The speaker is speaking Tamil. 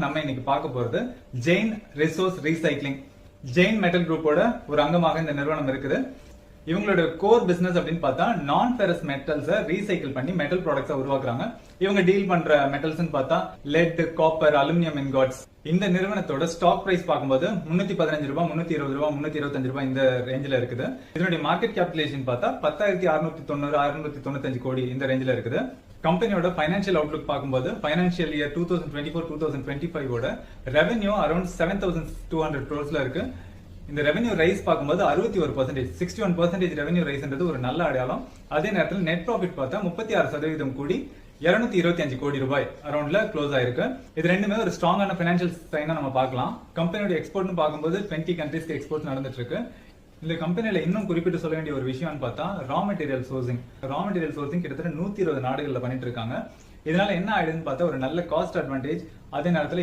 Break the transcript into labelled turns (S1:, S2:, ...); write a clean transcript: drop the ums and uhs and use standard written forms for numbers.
S1: நம்ம இன்னைக்கு பார்க்க போறது Jain resource recycling. Jain metal குரூப்போட ஒரு அங்கமாக இந்த நிறுவனம் இருக்குது. இவங்களோட கோர் பிசினஸ் அப்படின்னு பார்த்தா நான் ஃபெரஸ் மெட்டல்ஸ் ரீசைக்கிள் பண்ணி மெட்டல் ப்ராடக்ட்ஸ் உருவாக்குறாங்க. இவங்க டீல் பண்ற மெட்டல்ஸ் பார்த்தா லெட், காப்பர், அலுமினியம் இன்காட்ஸ். இந்த நிறுவனத்தோட ஸ்டாக் பிரைஸ் பார்க்கும்போது 315 ரூபாய், 320 ரூபாய், 325 ரூபாய் இந்த ரேஞ்சில இருக்குது. இதனுடைய மார்க்கெட் கேபிடலேஷன் பார்த்தா 10,690, 695 கோடி இந்த ரேஞ்சில இருக்குது. கம்பெனியோட பைனான்சியல் அவுட்லுக் பார்க்கும்போது பைனான்சியல் இயர் 2024-2025 ஓட ரெவென்யூ அரௌண்ட் 7,200 crores இருக்கு. இந்த ரெவென்யூ ரைஸ் பார்க்கும்போது 61%, 61% ரெவென்யூ ரைஸ்ன்றது ஒரு நல்ல அடையாளம். அதே நேரத்தில் நெட் ப்ராஃபிட் பார்த்தா 36% கூடி 225 கோடி ரூபாய் அரௌண்ட்ல க்ளோஸ் ஆயிருக்கு. இது ரெண்டுமே ஒரு ஸ்ட்ராங்கான பைனான்சியல் சைனா நம்ம பார்க்கலாம். கம்பெனியோட எக்ஸ்போர்ட்னு பார்க்கும்போது 20 கண்ட்ரீஸ்க்கு எக்ஸ்போர்ட் நடந்துட்டு இருக்கு. இந்த கம்பெனியில இன்னும் குறிப்பிட்டு சொல்ல வேண்டிய ஒரு விஷயம்னு பார்த்தா ரா மெட்டீரியல் சோர்சிங் கிட்டத்தட்ட 120 நாடுகள்ல பண்ணிட்டு இருக்காங்க. இதனால என்ன ஆயிடுதுன்னு பார்த்தா ஒரு நல்ல காஸ்ட் அட்வான்டேஜ், அதே நேரத்தில்